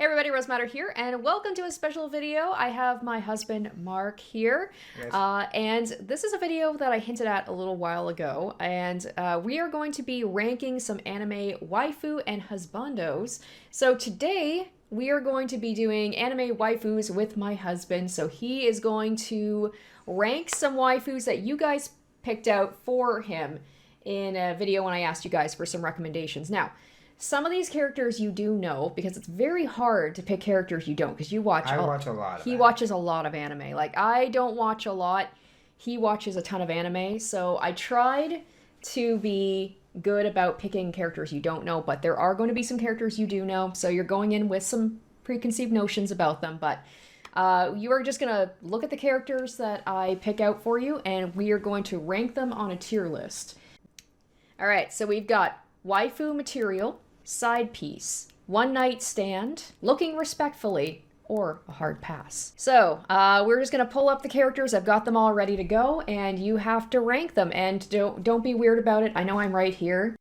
Hey everybody, Rose Matter here, and welcome to a special video. I have my husband Mark here, Yes. and this is a video that I hinted at a little while ago, and we are going to be ranking some anime waifu and husbandos. So today, we are going to be doing anime waifus with my husband, so he is going to rank some waifus that you guys picked out for him in a video when I asked you guys for some recommendations. Now, some of these characters you do know because it's very hard to pick characters you don't because you watch. I watch a lot of He anime. watches a lot of anime. Like I don't watch a lot. He watches a ton of anime. So I tried to be good about picking characters you don't know, but there are going to be some characters you do know. So you're going in with some preconceived notions about them, but you are just going to look at the characters that I pick out for you, and we are going to rank them on a tier list. All right, so we've got waifu material, side piece, one night stand, looking respectfully, or a hard pass. So we're just gonna pull up the characters. I've got them all ready to go, and you have to rank them. And don't be weird about it. I know I'm right here.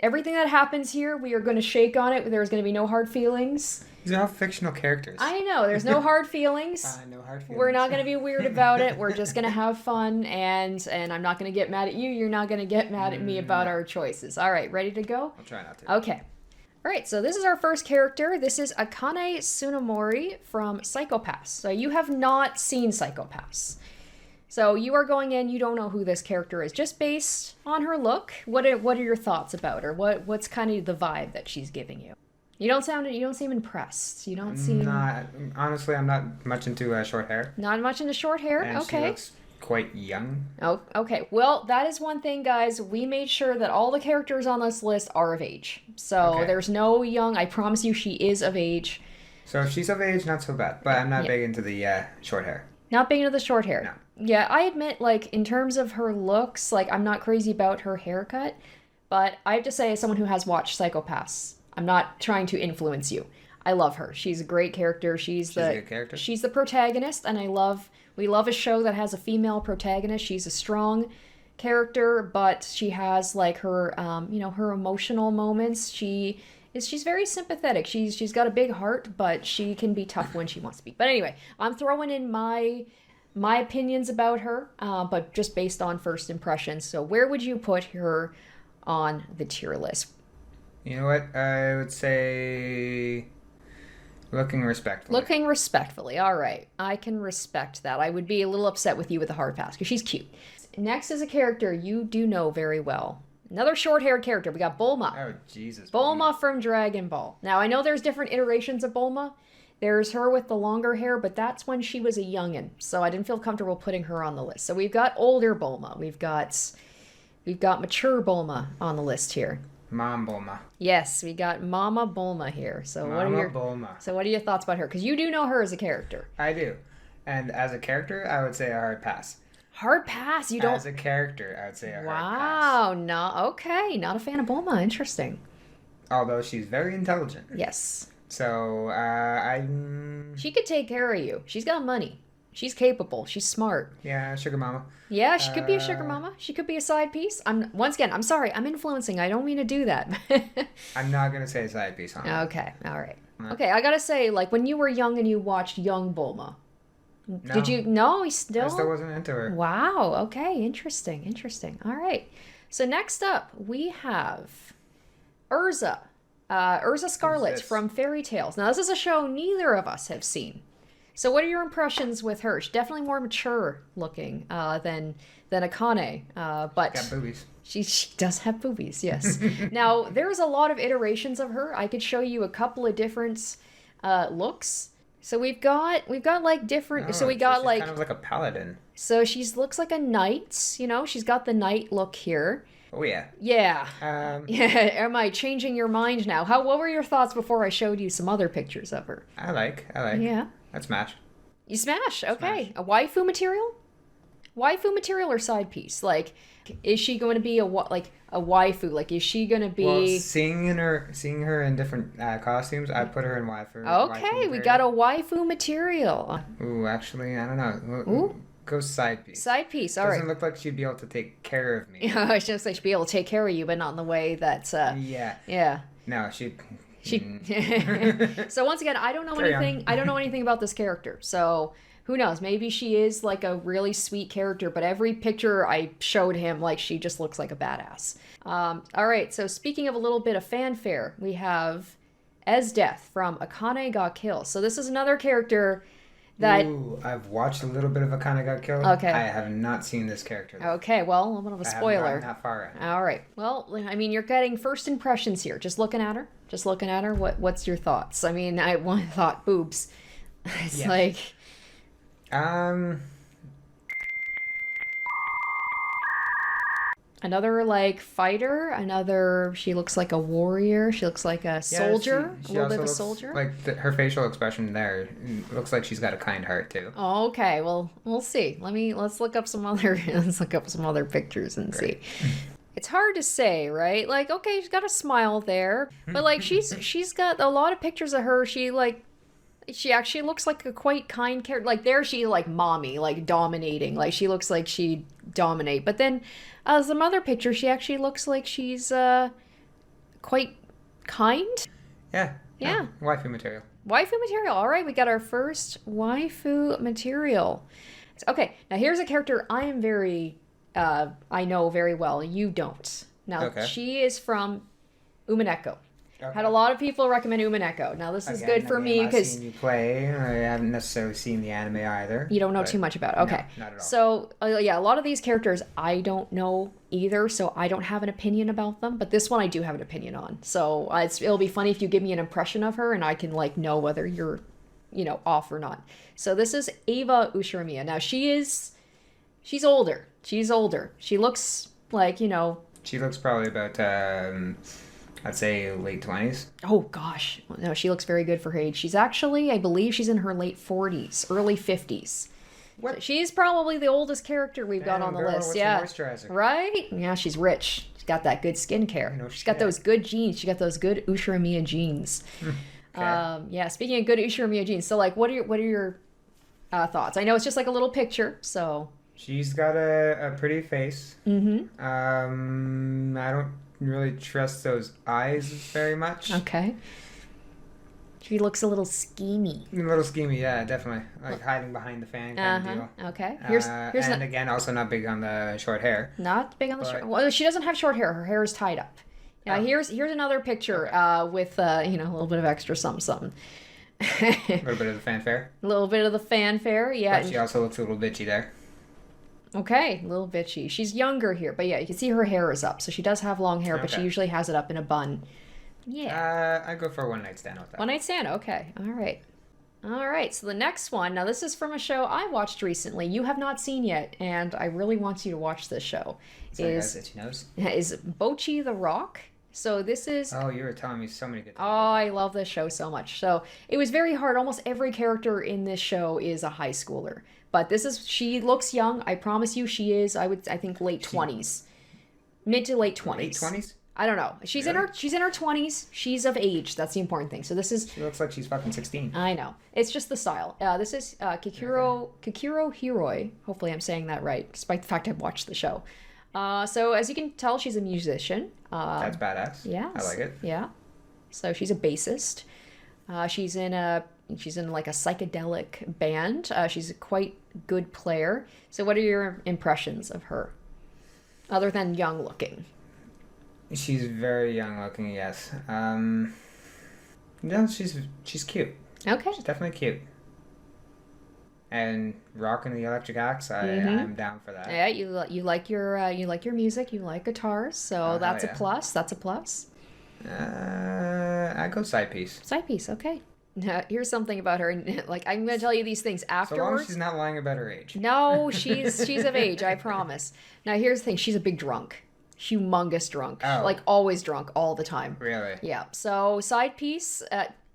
Everything that happens here, we are going to shake on it. There's going to be no hard feelings. These are all fictional characters. I know, there's no hard feelings. No hard feelings. We're not going to be weird about it. We're just going to have fun, and I'm not going to get mad at you. You're not going to get mad at me about our choices. All right, ready to go? I'll try not to. Okay. All right, so this is our first character. This is Akane Tsunemori from Psycho-Pass. So you have not seen Psycho-Pass. So you are going in, you don't know who this character is, just based on her look. What are your thoughts about her? What's kind of the vibe that she's giving you? You don't seem impressed. You don't seem Honestly, I'm not much into short hair. not much into short hair. And Okay. she looks quite young. Oh, okay. Well, that is one thing, guys. We made sure that all the characters on this list are of age. So Okay. there's no young. I promise you, she is of age. So if she's of age, not so bad. But I'm not Yeah. big into the short hair. Not being into the short hair. No. Yeah, I admit, like, in terms of her looks, like, I'm not crazy about her haircut, but I have to say, as someone who has watched Psycho-Pass, I'm not trying to influence you. I love her. She's a great character. She's a good character. She's the protagonist, and we love a show that has a female protagonist. She's a strong character, but she has, like, her, her emotional moments. She's very sympathetic. She's got a big heart, but she can be tough when she wants to be. But anyway, I'm throwing in my opinions about her, but just based on first impressions. So where would you put her on the tier list? You know what? I would say looking respectfully. Looking respectfully. All right. I can respect that. I would be a little upset with you with the hard pass because she's cute. Next is a character you do know very well. Another short-haired character. We got Bulma. Oh, Jesus. Bulma from Dragon Ball. Now, I know there's different iterations of Bulma. There's her with the longer hair, but that's when she was a youngin', so I didn't feel comfortable putting her on the list. So we've got older Bulma. We've got mature Bulma on the list here. Mom Bulma. Yes, we got Mama Bulma here. So Bulma. So what are your thoughts about her? Because you do know her as a character. I do. And as a character, I would say a hard pass. Hard pass. You don't. As a character, I would say a hard pass. Wow. No. Okay. Not a fan of Bulma. Interesting. Although she's very intelligent. Yes. So, She could take care of you. She's got money. She's capable. She's smart. Yeah, sugar mama. Yeah, she could be a sugar mama. She could be a side piece. Once again, I'm sorry. I'm influencing. I don't mean to do that. I'm not going to say side piece on it. Okay. All right. Okay. I gotta say, like when you were young and you watched young Bulma, No. did you? No, he I still. still wasn't into her. Wow. Okay. Interesting. Interesting. All right. So next up we have Erza. Erza Scarlet from Fairy Tales. Now this is a show neither of us have seen. So what are your impressions with her? She's definitely more mature looking than Akane. But Got boobies. she does have boobies, yes. Now there's a lot of iterations of her. I could show you a couple of different looks. So we've got like different. So we got she's like kind of like a paladin. so she's looks like a knight. You know, she's got the knight look here. Oh yeah. Yeah. Um, Yeah. Am I changing your mind now? What were your thoughts before I showed you some other pictures of her? I like. Yeah. That's smash. You smash. Okay. A waifu material? Waifu material or side piece? Like, is she going to be a waifu? Like, is she going to be? Well, seeing her in different costumes, I'd put her in waifu. Okay, we got a waifu material. Ooh, actually, I don't know. Ooh. Go side piece. Side piece. All right. Doesn't look like she'd be able to take care of me. I was just like she'd be able to take care of you, but not in the way that. Yeah. Yeah. No, she So once again, I don't know anything. I don't know anything about this character. So who knows? Maybe she is like a really sweet character, but every picture I showed him, like, she just looks like a badass. All right. So speaking of a little bit of fanfare, we have Esdeath from Akane ga Kill. So this is another character that... Ooh, I've watched a little bit of Akane ga Kill. Okay. I have not seen this character, though. Okay, well, a little bit of a spoiler. I haven't gotten that far in. All right. Well, I mean, you're getting first impressions here. Just looking at her. What's your thoughts? I mean, I thought boobs. It's like... Another, like, fighter. She looks like a warrior. She looks like a soldier. She a little bit of a looks soldier. Like her facial expression there looks like she's got a kind heart too. Oh, okay. Well, we'll see. Let's look up some other pictures and see. It's hard to say, right? Like, okay, she's got a smile there, but like she's got a lot of pictures of her. She actually looks like a quite kind character. Like there, she like mommy, like dominating. Like she looks like she'd dominate. But then, some other pictures, she actually looks like she's quite kind. Yeah. Waifu material. All right, we got our first waifu material. Okay, now here's a character I am I know very well. You don't. Now she is from Umineko. Okay. Had a lot of people recommend Umineko. Now this is good for me because I've seen you play. I haven't necessarily seen the anime either. You don't know too much about it. Okay. No, not at all. So a lot of these characters I don't know either, so I don't have an opinion about them. But this one I do have an opinion on. So it'll be funny if you give me an impression of her, and I can like know whether you're, off or not. So this is Eva Ushiromiya. Now she's older. She looks like She looks probably about. I'd say late 20s. Oh, gosh. No, she looks very good for her age. She's actually, I believe she's in her late 40s, early 50s. What? So she's probably the oldest character we've got on the list. Yeah. Right? Yeah, she's rich. She's got that good skincare. She's got those good genes. She got those good Ushiromiya genes. Okay. Speaking of good Ushiromiya genes, so like, what are your thoughts? I know it's just like a little picture, so... She's got a pretty face. Mm-hmm. I don't really trust those eyes very much. Okay. She looks a little schemy. Yeah, definitely. Like hiding behind the fan kind of deal. Okay. Again, also not big on the short hair. Not big on the short. Well, she doesn't have short hair. Her hair is tied up. Now here's another picture with a little bit of extra something. A little bit of the fanfare. A little bit of the fanfare, yeah. But she also looks a little bitchy there. Okay, a little bitchy. She's younger here, but yeah, you can see her hair is up. So she does have long hair, but she usually has it up in a bun. Yeah. I'd go for a one-night stand with that. One-night stand, okay. All right, so the next one, now this is from a show I watched recently. You have not seen yet, and I really want you to watch this show. Is Bocchi the Rock. So this is... Oh, you were telling me so many good things. Oh, I love this show so much. So it was very hard. Almost every character in this show is a high schooler. But she looks young. I promise you she is, I think, late 20s. Mid to late 20s. Late 20s? I don't know. She's in her 20s. She's of age. That's the important thing. So this is... She looks like she's fucking 16. I know. It's just the style. This is Kiro Hiroi. Hopefully I'm saying that right, despite the fact I've watched the show. So as you can tell, she's a musician. That's badass. Yeah. I like it. Yeah. So she's a bassist. She's in like a psychedelic band. She's a quite good player. So what are your impressions of her? Other than young looking. She's very young looking, yes. No, she's cute. Okay. She's definitely cute. And rocking the electric axe, I'm down for that. Yeah, you like your music, you like guitars, so that's a plus. That's a plus. I go side piece. Side piece, okay. Now, here's something about her. Like, I'm going to tell you these things afterwards. So long as she's not lying about her age. No, she's of age, I promise. Now, here's the thing. She's a big drunk. Humongous drunk. Oh. Like, always drunk all the time. Really? Yeah. So, side piece,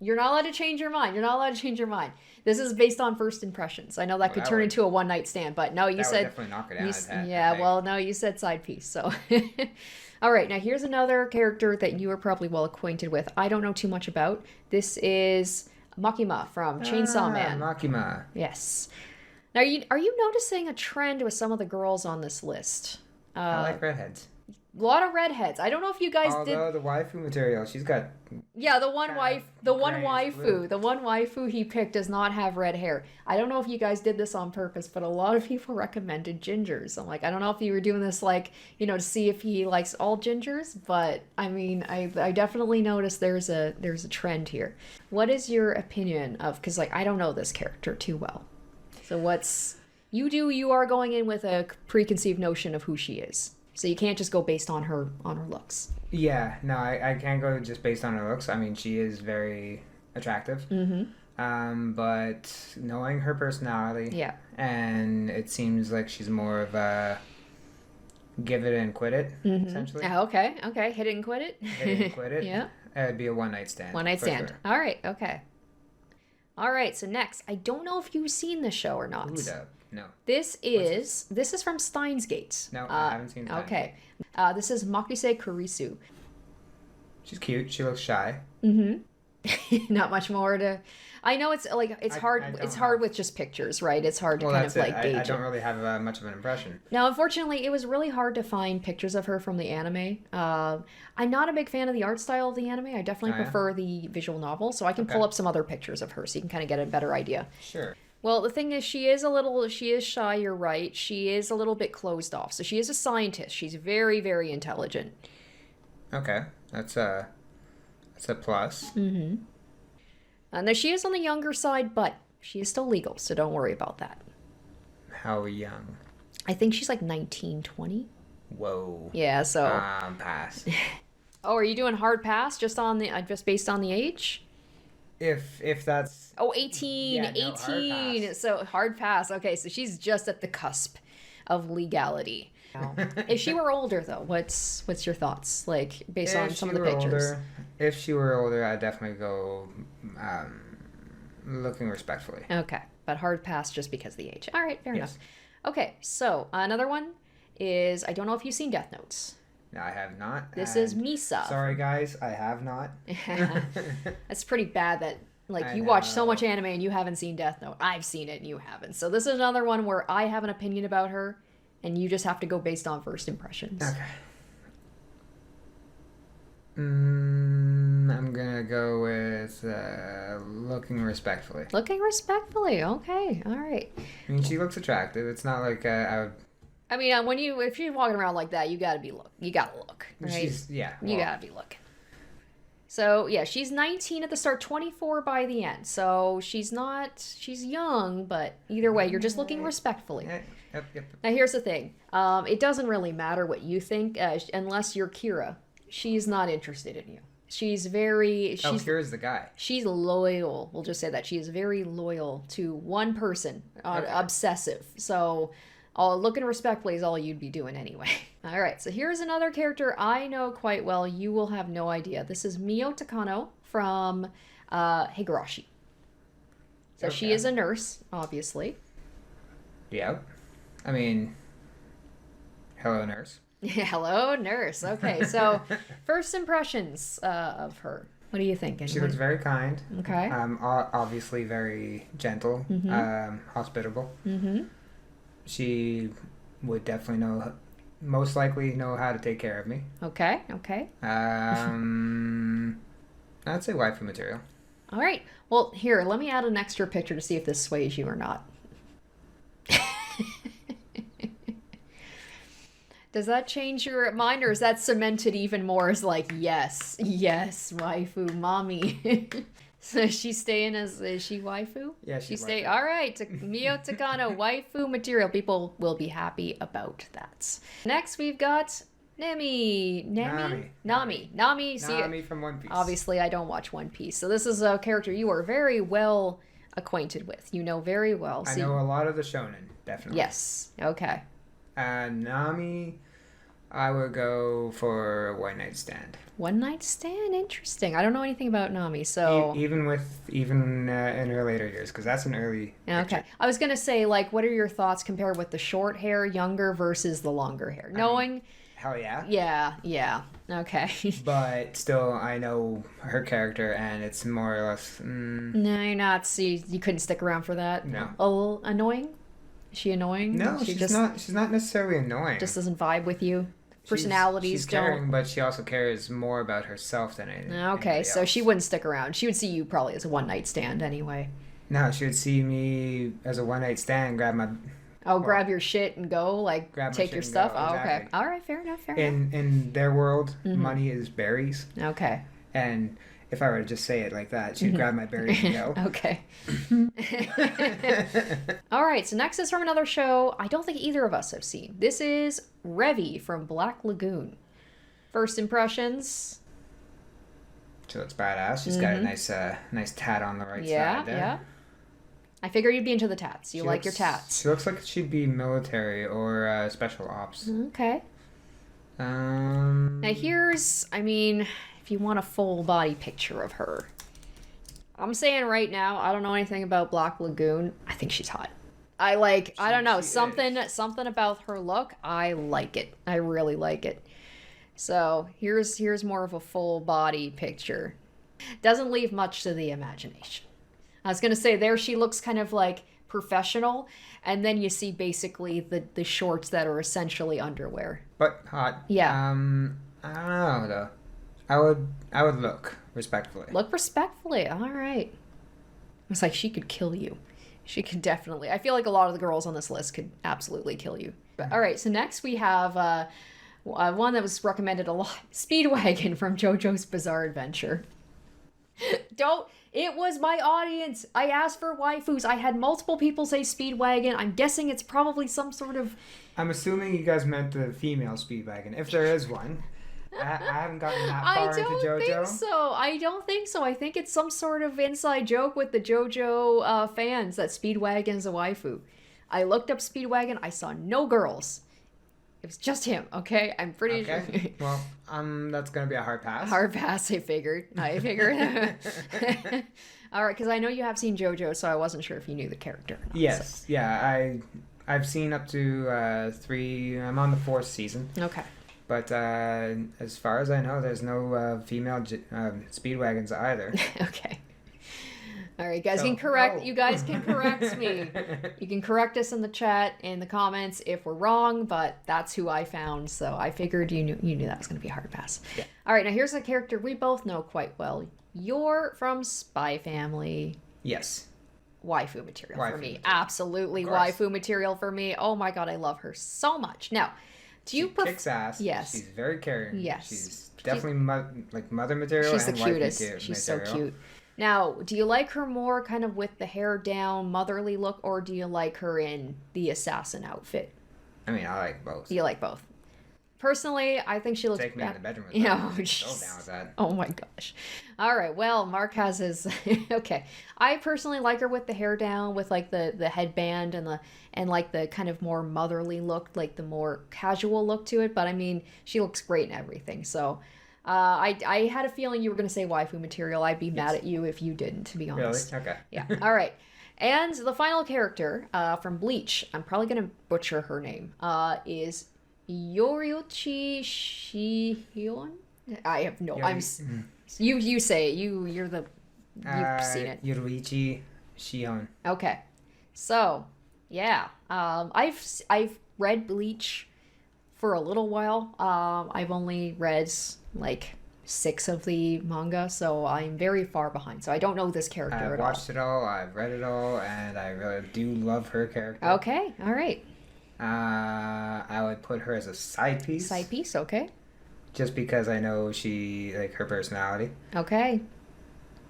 you're not allowed to change your mind. This is based on first impressions. I know that could turn into a one-night stand, but no, you said... That would definitely knock it down. Yeah, well, no, you said side piece, so... All right, now here's another character that you are probably well acquainted with. I don't know too much about. This is Makima from Chainsaw Man. Makima. Yes. Now, are you noticing a trend with some of the girls on this list? I like redheads. lot of redheads. I don't know if you guys did. Although the waifu material, she's got. Yeah, the one grayish blue. the one waifu he picked does not have red hair. I don't know if you guys did this on purpose, but a lot of people recommended gingers. I'm like, I don't know if you were doing this like, to see if he likes all gingers, but I mean, I definitely noticed there's a trend here. What is your opinion of, because like I don't know this character too well. So you are going in with a preconceived notion of who she is. So you can't just go based on her looks. Yeah, no, I can't go just based on her looks. I mean, she is very attractive. Mm-hmm. But knowing her personality, yeah, and it seems like she's more of a give it and quit it, essentially. Oh, okay, hit it and quit it. Hit it and quit it. Yeah, it'd be a one night stand. One night stand. Sure. All right, okay. All right, so next, I don't know if you've seen this show or not. No. This is from Steins Gate. No, I haven't seen Steins Okay. This is Makise Kurisu. She's cute. She looks shy. Mm-hmm. Not much more to... I know it's like it's hard with just pictures, right? It's hard to kind of like gauge. I don't really have much of an impression. Now, unfortunately, it was really hard to find pictures of her from the anime. I'm not a big fan of the art style of the anime. I definitely prefer the visual novel, so I can pull up some other pictures of her so you can kind of get a better idea. Sure. Well, the thing is, she is shy, you're right. She is a little bit closed off. So she is a scientist. She's very, very intelligent. Okay. That's a plus. Mm-hmm. Now, she is on the younger side, but she is still legal, so don't worry about that. How young? I think she's like 19, 20. Whoa. Yeah, so... pass. Oh, are you doing hard pass just based on the age? If that's... Oh, 18. Yeah, 18. Hard so hard pass. Okay, so she's just at the cusp of legality. If she were older, though, what's your thoughts? Like, based on some of the pictures? If she were older, I'd definitely go looking respectfully. Okay, but hard pass just because of the age. All right, fair enough. Okay, so another one is, I don't know if you've seen Death Notes. No, I have not. This is Misa. Sorry, guys, I have not. That's pretty bad that, like, you watch so much anime and you haven't seen Death Note. I've seen it and you haven't. So this is another one where I have an opinion about her, and you just have to go based on first impressions. Okay. I'm gonna go with looking respectfully. Looking respectfully, okay, all right. I mean, she looks attractive. It's not like I would... I mean, if you're walking around like that, you gotta look, right? You gotta be looking. So yeah, she's 19 at the start, 24 by the end. So she's young, but either way, you're just looking respectfully. Yep. Now here's the thing, it doesn't really matter what you think, unless you're Kira. She's not interested in you. Kira's the guy. She's loyal. We'll just say that. She is very loyal to one person, obsessive. So looking respectfully is all you'd be doing anyway. All right, so here's another character I know quite well. You will have no idea. This is Miyo Takano from Higurashi. So she is a nurse, obviously. Yeah. I mean, hello, nurse. Hello, nurse. Okay, so first impressions of her. What are you thinking? She looks very kind. Okay. Obviously very gentle, hospitable. Mm-hmm. She would definitely most likely know how to take care of me. Okay. I'd say waifu material. All right. Well, here, let me add an extra picture to see if this sways you or not. Does that change your mind, or is that cemented even more as like, yes, waifu, mommy? So she's staying is she waifu? Yeah, she's waifu. All right, Miyo Takano, waifu material. People will be happy about that. Next, we've got Nami from One Piece. Obviously, I don't watch One Piece, so this is a character you are very well acquainted with. You know very well. I know a lot of the shonen, definitely. Yes. Okay. Nami, I would go for one night stand. One night stand, interesting. I don't know anything about Nami, so even in her later years, because that's an early. Okay, picture. I was gonna say, like, what are your thoughts compared with the short hair, younger versus the longer hair? Knowing. Hell yeah. Yeah. Okay. But still, I know her character, and it's more or less. No, you're not. See, you couldn't stick around for that. No. A little annoying. Is she annoying? No, she's not. She's not necessarily annoying. Just doesn't vibe with you. personalities she's don't. caring, but she also cares more about herself than anything. Okay, so she wouldn't stick around. She would see you probably as a one-night stand anyway. No, she would see me as a one-night stand, Grab your shit and go, like, take your stuff? Go, oh, exactly. okay. All right, fair enough, fair enough. In their world, money is berries. Okay. And if I were to just say it like that, she'd grab my berries and go. Okay. All right, so next is from another show I don't think either of us have seen. This is Revy from Black Lagoon. First impressions? She looks badass. She's got a nice tat on the right side there. Yeah. I figured you'd be into the tats. You like your tats. She looks like she'd be military or special ops. Okay. Now here's, if you want a full body picture of her, I'm saying right now, I don't know anything about Black Lagoon. I think she's hot. I don't know, something about her look. I like it. I really like it. So here's more of a full body picture. Doesn't leave much to the imagination. I was going to say there she looks kind of like professional, and then you see basically the shorts that are essentially underwear. But hot. Yeah. I don't know though. I would look respectfully. Look respectfully. All right. It's like she could kill you. She could definitely. I feel like a lot of the girls on this list could absolutely kill you. But all right, so next we have one that was recommended a lot. Speedwagon from JoJo's Bizarre Adventure. It was my audience. I asked for waifus. I had multiple people say Speedwagon. I'm guessing it's probably some sort of... I'm assuming you guys meant the female Speedwagon, if there is one. I haven't gotten that far into JoJo. I don't think so. I think it's some sort of inside joke with the JoJo fans that Speedwagon's a waifu. I looked up Speedwagon. I saw no girls. It was just him, okay? I'm pretty sure. Well, that's going to be a hard pass. Hard pass, I figured. All right, because I know you have seen JoJo, so I wasn't sure if you knew the character or not. Yes, so. Yeah, I've seen up to 3. I'm on the 4th season. Okay. But as far as I know, there's no female Speedwagons either. Okay. All right, guys, you guys can correct me. You can correct us in the chat, in the comments if we're wrong, but that's who I found, so I figured you knew that was going to be a hard pass. Yeah. All right, now here's a character we both know quite well. Yor from Spy Family. Yes. Waifu material for me. Absolutely waifu material for me. Oh my god, I love her so much. Now, she kicks ass. Yes. She's very caring. Yes. She's definitely mother material. She's and the cutest. Material. She's so cute. Now, do you like her more kind of with the hair down, motherly look, or do you like her in the assassin outfit? I like both. You like both. Personally, I think she looks... Take me in the bedroom with that. So down with that. Oh my gosh. All right, well, Mark has his... Okay. I personally like her with the hair down, with like the headband and like the kind of more motherly look, like the more casual look to it. But she looks great in everything, so... I had a feeling you were going to say waifu material. I'd be mad at you if you didn't, to be honest. Really? Okay. Yeah. All right. And the final character from Bleach, I'm probably going to butcher her name, is Yoruichi Shihouin? I have no... You say it. You've seen it. Yoruichi Shihouin. Okay. So, yeah. I've read Bleach for a little while. I've only read... 6 of the manga, so I'm very far behind. So I don't know this character at all. I've watched it all, I've read it all, and I really do love her character. Okay, all right. I would put her as a side piece. Side piece, okay. Just because I know her personality. Okay.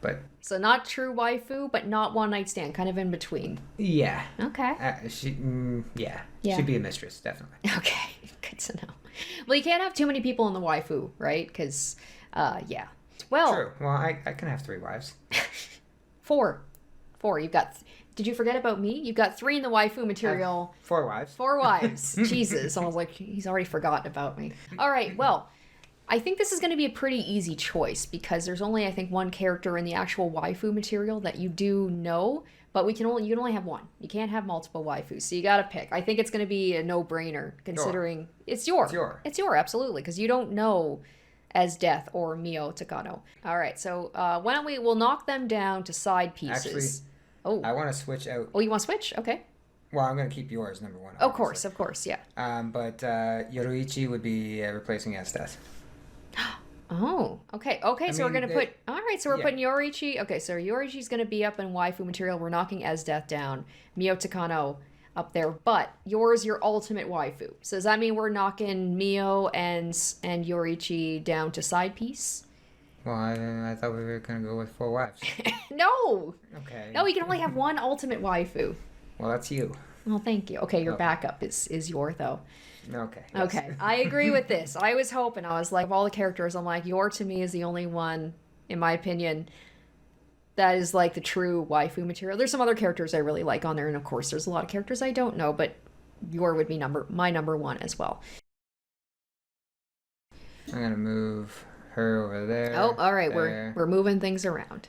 But so not true waifu, but not one night stand, kind of in between. Yeah. Okay. Yeah. She'd be a mistress, definitely. Okay, good to know. Well, you can't have too many people in the waifu, right? Because, yeah. Well... True. Well, I can have 3 wives. 4. You've got... Did you forget about me? You've got 3 in the waifu material. 4 wives. 4 wives. Jesus. I was like, he's already forgotten about me. All right, well... I think this is going to be a pretty easy choice because there's only, I think, one character in the actual waifu material that you do know, but you can only have one. You can't have multiple waifus, so you got to pick. I think it's going to be a no-brainer considering it's Yor. It's Yor, absolutely, because you don't know Esdeath or Miyo Takano. All right, so why don't we'll knock them down to side pieces. Actually, I want to switch out. Oh, you want to switch? Okay. Well, I'm gonna keep yours number one. Of course, yeah. But Yoruichi would be replacing Esdeath. Oh, okay. So we're gonna put. All right, so we're putting Yoruichi. Okay, so Yoruichi's gonna be up in waifu material. We're knocking Esdeath down. Miyo Takano up there, but yours your ultimate waifu. So does that mean we're knocking Miyo and Yoruichi down to side piece? Well, I thought we were gonna go with 4 wives. No. Okay. No, we can only have one ultimate waifu. Well, that's you. Well, thank you. Okay, your backup is Yor though. Okay. Yes. Okay, I agree with this. I was hoping. I was like, of all the characters, I'm like, Yor to me is the only one, in my opinion, that is like the true waifu material. There's some other characters I really like on there, and of course, there's a lot of characters I don't know, but Yor would be my number one as well. I'm gonna move her over there. Oh, all right. We're moving things around.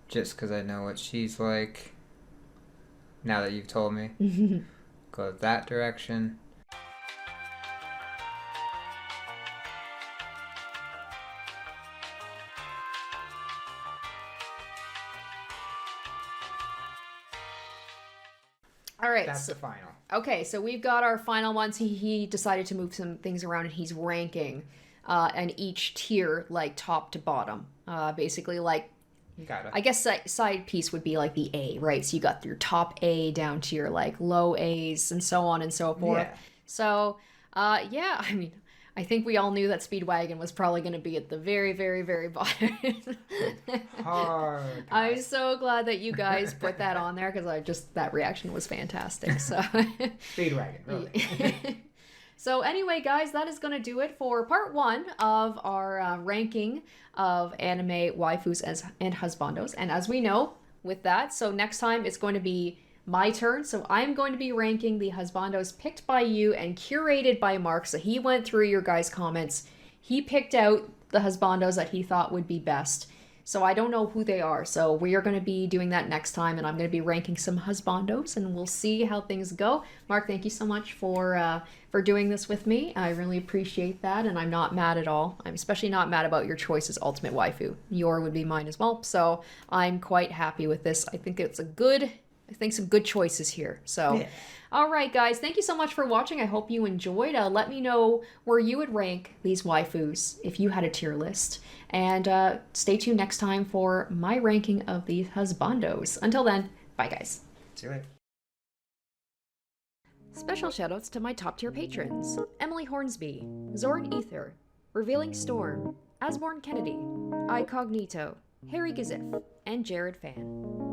Just because I know what she's like. Now that you've told me, go that direction. All right. That's the final. Okay, so we've got our final ones. He decided to move some things around, and he's ranking and each tier, like, top to bottom. Basically, like, I guess side piece would be, like, the A, right? So you got your top A down to your, like, low A's and so on and so forth. Yeah. So, yeah, I mean, I think we all knew that Speedwagon was probably going to be at the very, very, very bottom. Hard. I'm so glad that you guys put that on there, because that reaction was fantastic. So Speedwagon, really. So anyway, guys, that is going to do it for part 1 of our ranking of anime waifus and husbandos. And as we know, with that, so next time it's going to be my turn. So I'm going to be ranking the husbandos picked by you and curated by Mark. So he went through your guys' comments. He picked out the husbandos that he thought would be best. So I don't know who they are. So we are going to be doing that next time, and I'm going to be ranking some husbandos, and we'll see how things go. Mark, thank you so much for doing this with me. I really appreciate that, and I'm not mad at all. I'm especially not mad about your choice as ultimate waifu. Yor would be mine as well. So I'm quite happy with this. I think some good choices here. So, yeah. All right, guys, thank you so much for watching. I hope you enjoyed. Let me know where you would rank these waifus if you had a tier list. And stay tuned next time for my ranking of these husbandos. Until then, bye, guys. See you later. Special shoutouts to my top tier patrons: Emily Hornsby, Zoran Ether, Revealing Storm, Asborn Kennedy, Icognito, Harry Gazif, and Jared Fan.